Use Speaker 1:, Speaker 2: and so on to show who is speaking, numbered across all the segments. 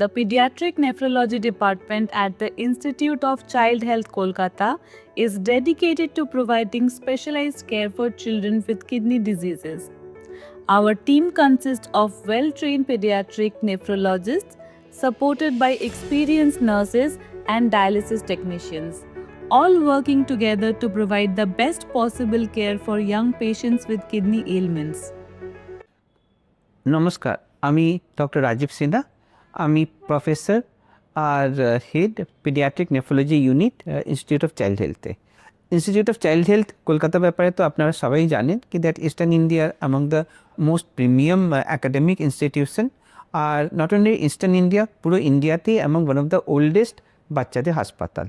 Speaker 1: The Pediatric Nephrology Department at the Institute of Child Health Kolkata is dedicated to providing specialized care for children with kidney diseases. Our team consists of well-trained pediatric nephrologists supported by experienced nurses and dialysis technicians, all working together to provide the best possible care for young patients with kidney ailments.
Speaker 2: নমস্কার, আমি doctor Rajib Sinha. আমি professor আর head paediatric nephrology unit institute of child হেলথে। Institute of child health Kolkata ব্যাপারে তো আপনারা সবাই জানেন কি দ্যাট ইস্টার্ন ইন্ডিয়ার among the most premium academic institution. আর নট অনলি ইস্টার্ন ইন্ডিয়া, পুরো ইন্ডিয়াতেই among one of the oldest বাচ্চাদের হাসপাতাল।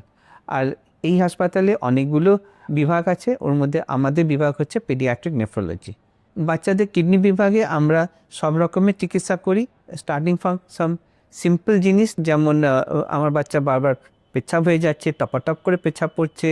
Speaker 2: আর এই হাসপাতালে অনেকগুলো বিভাগ আছে, ওর মধ্যে আমাদের বিভাগ হচ্ছে পেডিয়াট্রিক নেফ্রোলজি। বাচ্চাদের কিডনি বিভাগে আমরা সব রকমের চিকিৎসা করি, স্টার্টিং ফ্রম সাম সিম্পল জিনিস যেমন আমার বাচ্চা বারবার পেচ্ছাপ হয়ে যাচ্ছে, টপাটপ করে পেচ্ছাপ পড়ছে,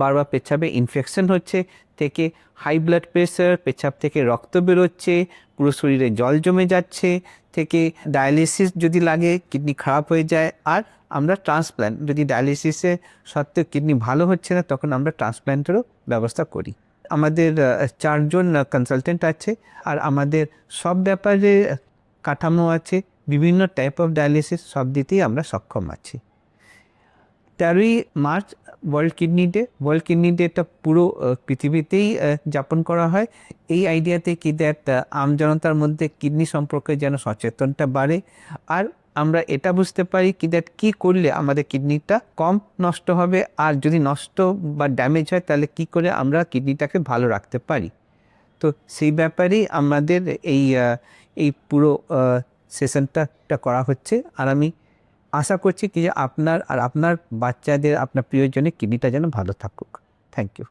Speaker 2: বারবার পেচ্ছাপে ইনফেকশন হচ্ছে, থেকে হাই ব্লাড প্রেশার, পেচ্ছাপ থেকে রক্ত বেরোচ্ছে, পুরো শরীরে জল জমে যাচ্ছে, থেকে ডায়ালিসিস যদি লাগে, কিডনি খারাপ হয়ে যায়, আর আমরা ট্রান্সপ্ল্যান্ট যদি ডায়ালিসিসে সত্ত্বেও কিডনি ভালো হচ্ছে না তখন আমরা ট্রান্সপ্ল্যান্টেরও ব্যবস্থা করি। আমাদের 4 জন কনসালটেন্ট আছে, আর আমাদের সব ব্যাপারে কাঠামো আছে, বিভিন্ন টাইপ অফ ডায়ালিসিস সব দিতেই আমরা সক্ষম আছি। 13ই March world kidney day. World kidney ডেটা পুরো পৃথিবীতেই যাপন করা হয় এই আইডিয়াতে কি দ্যাট আমজনতার মধ্যে কিডনি সম্পর্কে যেন সচেতনতা বাড়ে, আর আমরা এটা বুঝতে পারি কি দ্যাট কী করলে আমাদের কিডনিটা কম নষ্ট হবে, আর যদি নষ্ট বা ড্যামেজ হয় তাহলে কি করে আমরা কিডনিটাকে ভালো রাখতে পারি। তো সেই ব্যাপারেই আমাদের এই পুরো সেশনটা করা হচ্ছে। আর আমি আশা করছি কি যে আপনার আর আপনার বাচ্চাদের, আপনার প্রিয়জনের কিডনিটা যেন ভালো থাকুক। Thank you.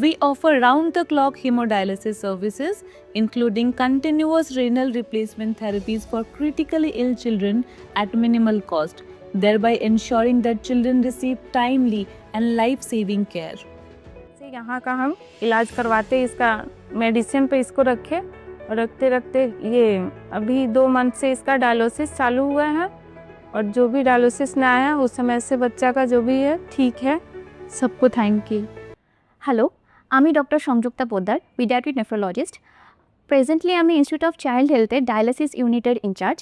Speaker 1: We offer round-the-clock hemodialysis services, including continuous renal replacement therapies for critically ill children at minimal cost, thereby ensuring that children receive timely and life-saving care.
Speaker 3: यहाँ का हम इलाज करवाते, इसका मेडिसिन पे इसको रखे, और रखते रखते ये अभी 2 मंथ से इसका डायलिसिस चालू हुआ है, और जो भी डायलिसिस में आया उस समय से बच्चा का जो भी है ठीक है। सबको थैंक यू।
Speaker 4: হ্যালো, আমি doctor Sanjukta Poddar, paediatric nephrologist. Presently আমি ইনস্টিটিউট অফ চাইল্ড হেলথের ডায়ালিসিস ইউনিটের ইনচার্জ।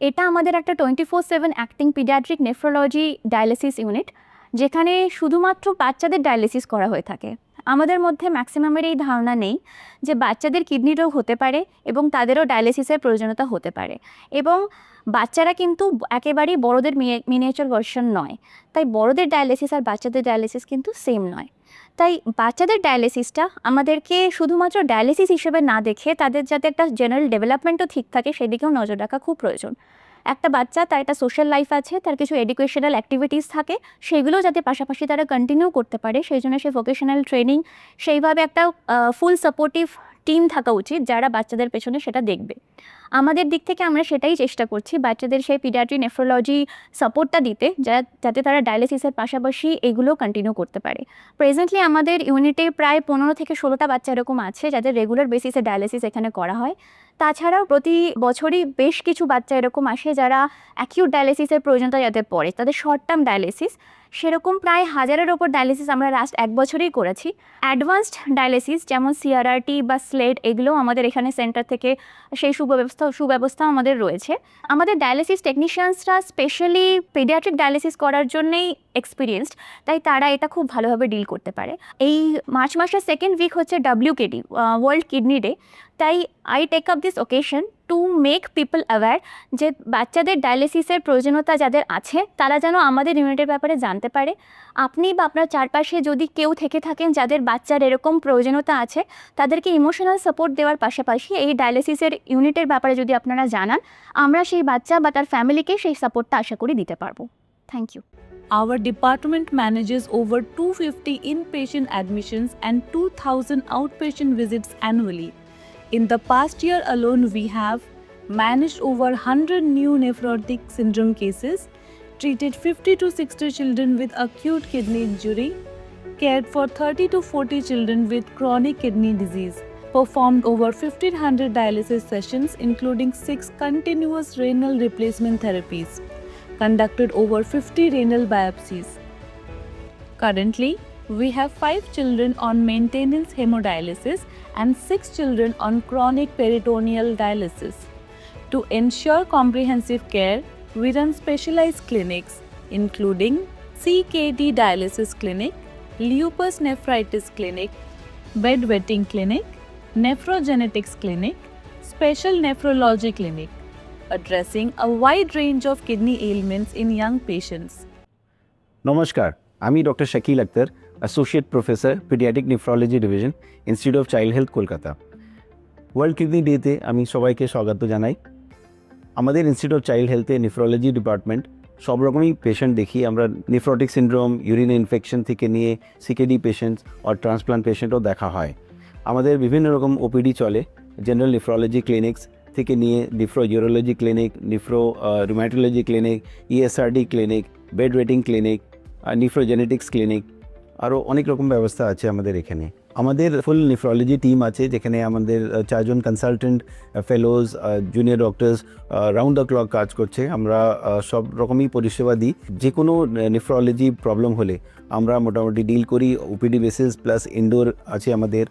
Speaker 4: এটা আমাদের একটা 24/7 acting paediatric nephrology dialysis unit, যেখানে শুধুমাত্র বাচ্চাদের ডায়ালিসিস করা হয়ে থাকে। আমাদের মধ্যে ম্যাক্সিমামের এই ধারণা নেই যে বাচ্চাদের কিডনি রোগ হতে পারে এবং তাদেরও ডায়ালিসিসের প্রয়োজনীয়তা হতে পারে, এবং বাচ্চারা কিন্তু একেবারেই বড়দের মিনিয়েচার ভার্সন নয়, তাই বড়দের ডায়ালিসিস আর বাচ্চাদের ডায়ালিসিস কিন্তু সেম নয়। তাই বাচ্চাদের ডায়ালিসিসটা আমাদেরকে শুধুমাত্র ডায়ালিসিস হিসেবে না দেখে তাদের যাতে একটা জেনারেল ডেভেলপমেন্টও ঠিক থাকে সেদিকেও নজর রাখা খুব প্রয়োজন। একটা বাচ্চা, তার একটা সোশ্যাল লাইফ আছে, তার কিছু এডুকেশনাল অ্যাক্টিভিটিস থাকে, সেগুলো যাতে পাশাপাশি তারা কন্টিনিউ করতে পারে, সেই জন্য সে ভোকেশনাল ট্রেনিং, সেইভাবে একটা ফুল সাপোর্টিভ টিম থাকা উচিত যারা বাচ্চাদের পেছনে সেটা দেখবে। আমাদের দিক থেকে আমরা সেটাই চেষ্টা করছি, বাচ্চাদের সেই পিডিয়াট্রিক নেফ্রোলজি সাপোর্টটা দিতে, যাতে তারা ডায়ালিসিসের পাশাপাশি এগুলো কন্টিনিউ করতে পারে। প্রেজেন্টলি আমাদের ইউনিটে প্রায় 15 থেকে 16টা বাচ্চা এরকম আছে যাদের রেগুলার বেসিসে ডায়ালিসিস এখানে করা হয়। তাছাড়াও প্রতি বছরই বেশ কিছু বাচ্চা এরকম আসে যারা অ্যাকিউট ডায়ালিসিসের প্রয়োজনতা যাদের পড়ে, তাদের শর্ট টার্ম ডায়ালিসিস, সেরকম প্রায় 1000-এর ওপর ডায়ালিসিস আমরা লাস্ট 1 বছরেই করেছি। অ্যাডভান্সড ডায়ালিসিস যেমন সিআরআরটি বা স্লেট, এগুলোও আমাদের এখানে সেন্টার থেকে সেই সুব্যবস্থা আমাদের রয়েছে। আমাদের ডায়ালিসিস টেকনিশিয়ানসরা স্পেশালি পেডিয়াট্রিক ডায়ালিসিস করার জন্যেই এক্সপিরিয়েন্সড, তাই তারা এটা খুব ভালোভাবে ডিল করতে পারে। এই মার্চ মাসের 2nd উইক হচ্ছে WKD, ওয়ার্ল্ড কিডনি ডে, তাই I take up this occasion to make people aware যে বাচ্চাদের ডায়ালিসিসের প্রয়োজনীয়তা যাদের আছে তারা যেন আমাদের ইউনিটের ব্যাপারে জানতে পারে। আপনি বা আপনার চারপাশে যদি কেউ থেকে থাকেন যাদের বাচ্চার এরকম প্রয়োজনীয়তা আছে, তাদেরকে ইমোশনাল সাপোর্ট দেওয়ার পাশাপাশি এই ডায়ালিসিসের ইউনিটের ব্যাপারে যদি আপনারা জানান, আমরা সেই বাচ্চা বা তার ফ্যামিলিকে সেই সাপোর্টটা আশা করি দিতে পারবো। Thank you.
Speaker 1: Our department manages over 250 inpatient admissions and 2000 outpatient visits annually. In the past year alone, we have managed over 100 new nephrotic syndrome cases, treated 50 to 60 children with acute kidney injury, cared for 30 to 40 children with chronic kidney disease, performed over 1500 dialysis sessions, including 6 continuous renal replacement therapies, conducted over 50 renal biopsies. Currently, we have 5 children on maintenance hemodialysis and 6 children on chronic peritoneal dialysis. To ensure comprehensive care, we run specialized clinics, including CKD dialysis clinic, lupus nephritis clinic, bedwetting clinic, nephrogenetics clinic, special nephrology clinic, addressing a wide range of kidney ailments in young patients.
Speaker 5: নমস্কার, আমি doctor Shakil Akhtar, associate professor paediatric nephrology division, institute of child health, Kolkata. World kidney ডেতে আমি সবাইকে স্বাগত জানাই। আমাদের institute of child হেলথে nephrology department সব রকমই পেশেন্ট দেখি আমরা। নেফ্রোটিক সিন্ড্রোম, ইউরিন ইনফেকশন থেকে নিয়ে সিকেডি পেশেন্টস আর ট্রান্সপ্লান্ট পেশেন্টও দেখা হয়। আমাদের বিভিন্ন রকম ওপিডি চলে, জেনারেল নেফ্রোলজি ক্লিনিক্স থেকে নিয়ে nephro urology clinic, nephro rheumatology clinic, ESRD clinic, bed waiting clinic, nephrogenetics clinic, আরও অনেক রকম ব্যবস্থা আছে আমাদের এখানে। আমাদের ফুল নেফ্রোলজি টিম আছে, যেখানে আমাদের 4 জন consultant, fellows, junior doctors round the clock কাজ করছে। আমরা সব রকমই পরিষেবা দিই। যে কোনো নেফ্রোলজি প্রবলেম হলে আমরা মোটামুটি ডিল করি ওপিডি বেসিস, প্লাস ইনডোর আছে আমাদের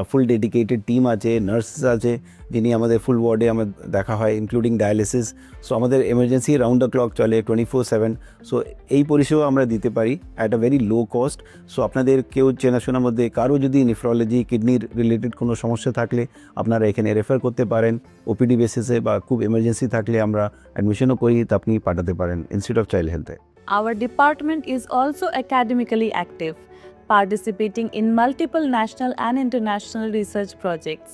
Speaker 5: ফুল ডেডিকেটেড টিম আছে, নার্স আছে যিনি আমাদের ফুল ওয়ার্ডে আমার দেখা হয়, ইনক্লুডিং ডায়ালিসিস। সো আমাদের এমার্জেন্সি রাউন্ড দ্য ক্লক চলে 24/7। সো এই পরিষেবা আমরা দিতে পারি at a very low cost. So আপনাদের কেউ চেনাশোনার মধ্যে কারো যদি নেফ্রোলজি কিডনির রিলেটেড কোনো সমস্যা থাকলে আপনারা এখানে রেফার করতে পারেন ওপিডি বেসিসে, বা খুব এমার্জেন্সি থাকলে আমরা অ্যাডমিশনও করি, তা আপনি পাঠাতে পারেন ইনস্টিটিউট অফ চাইল্ড হেলথে।
Speaker 1: Our department is also academically active, participating in multiple national and international research projects.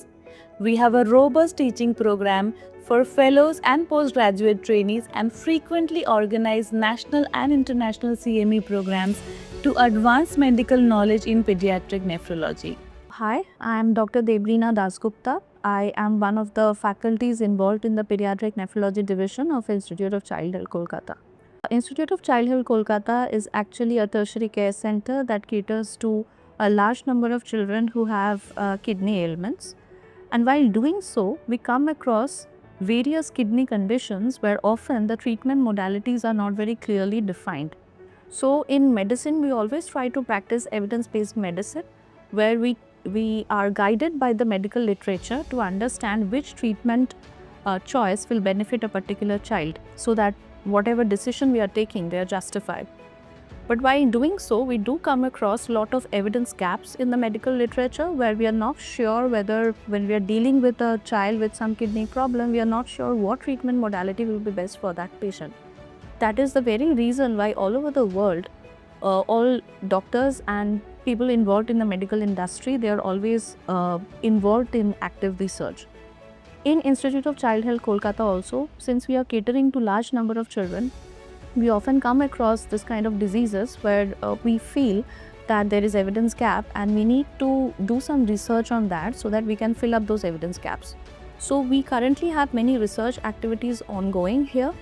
Speaker 1: We have a robust teaching program for fellows and postgraduate trainees and frequently organize national and international CME programs to advance medical knowledge in pediatric nephrology.
Speaker 6: Hi, I am Dr. Debrina Dasgupta. I am one of the faculties involved in the Pediatric Nephrology Division of Institute of Child Health, Kolkata. Institute of Child Health, Kolkata is actually a tertiary care center that caters to a large number of children who have kidney ailments. And while doing so, we come across various kidney conditions where often the treatment modalities are not very clearly defined. So in medicine, we always try to practice evidence-based medicine, where we are guided by the medical literature to understand which treatment choice will benefit a particular child, so that whatever decision we are taking, they are justified. But while doing so, we do come across a lot of evidence gaps in the medical literature, where we are not sure whether, when we are dealing with a child with some kidney problem, we are not sure what treatment modality will be best for that patient. That is the very reason why all over the world, all doctors and people involved in the medical industry, they are always involved in active research. In Institute of Child Health, Kolkata also, since we are catering to large number of children, we often come across this kind of diseases where we feel that there is evidence gap, and we need to do some research on that so that we can fill up those evidence gaps. So we currently have many research activities ongoing here,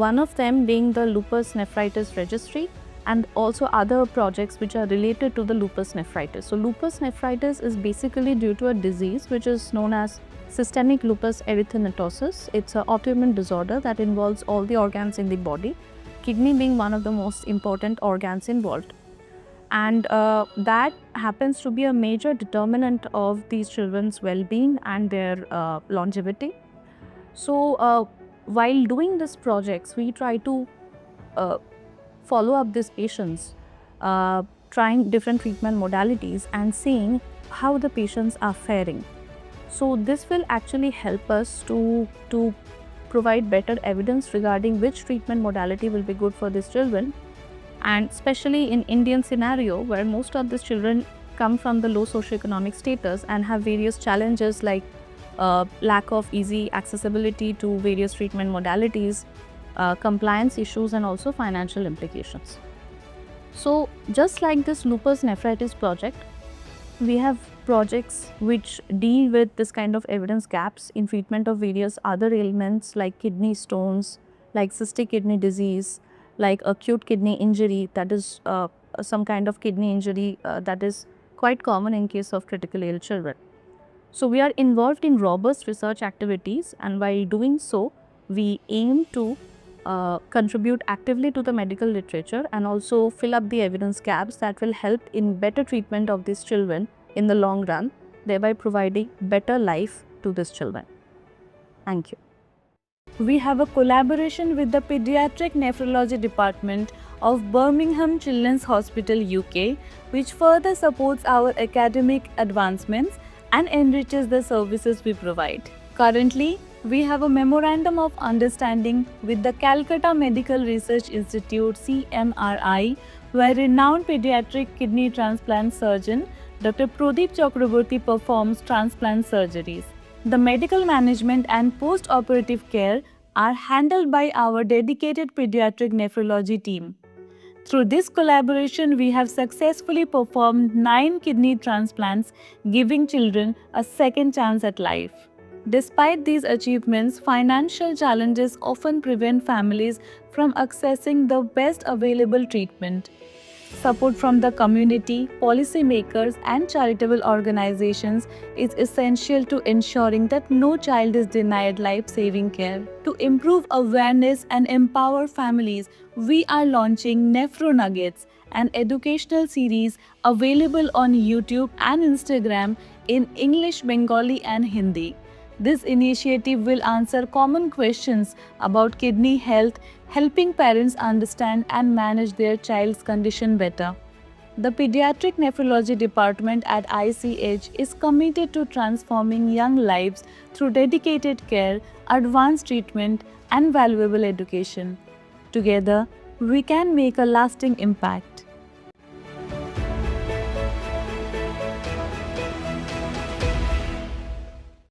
Speaker 6: one of them being the lupus nephritis registry, and also other projects which are related to the lupus nephritis. So lupus nephritis is basically due to a disease which is known as systemic lupus erythematosus. It's an autoimmune disorder that involves all the organs in the body, kidney being one of the most important organs involved. And that happens to be a major determinant of these children's well-being and their longevity. So while doing these projects, we try to follow up these patients, trying different treatment modalities and seeing how the patients are faring. So this will actually help us to provide better evidence regarding which treatment modality will be good for these children. And especially in Indian scenario, where most of these children come from the low socioeconomic status and have various challenges like lack of easy accessibility to various treatment modalities, compliance issues, and also financial implications. So just like this lupus nephritis project, we have projects which deal with this kind of evidence gaps in treatment of various other ailments like kidney stones, like cystic kidney disease, like acute kidney injury, that is some kind of kidney injury that is quite common in case of critically ill children. So we are involved in robust research activities, and by doing so, we aim to contribute actively to the medical literature and also fill up the evidence gaps that will help in better treatment of these children in the long run, thereby providing better life to these children. Thank you.
Speaker 1: We have a collaboration with the Pediatric Nephrology Department of Birmingham Children's Hospital, UK, which further supports our academic advancements and enriches the services we provide. Currently, we have a Memorandum of Understanding with the Calcutta Medical Research Institute CMRI, where renowned pediatric kidney transplant surgeon Dr. Pradeep Chakraborty performs transplant surgeries. The medical management and post-operative care are handled by our dedicated pediatric nephrology team. Through this collaboration, we have successfully performed 9 kidney transplants, giving children a second chance at life. Despite these achievements, financial challenges often prevent families from accessing the best available treatment. Support from the community, policymakers, and charitable organizations is essential to ensuring that no child is denied life-saving care. To improve awareness and empower families, we are launching Nephro Nuggets, an educational series available on YouTube and Instagram in English, Bengali, and Hindi. This initiative will answer common questions about kidney health, helping parents understand and manage their child's condition better. The Pediatric Nephrology Department at ICH is committed to transforming young lives through dedicated care, advanced treatment, and valuable education. Together, we can make a lasting impact.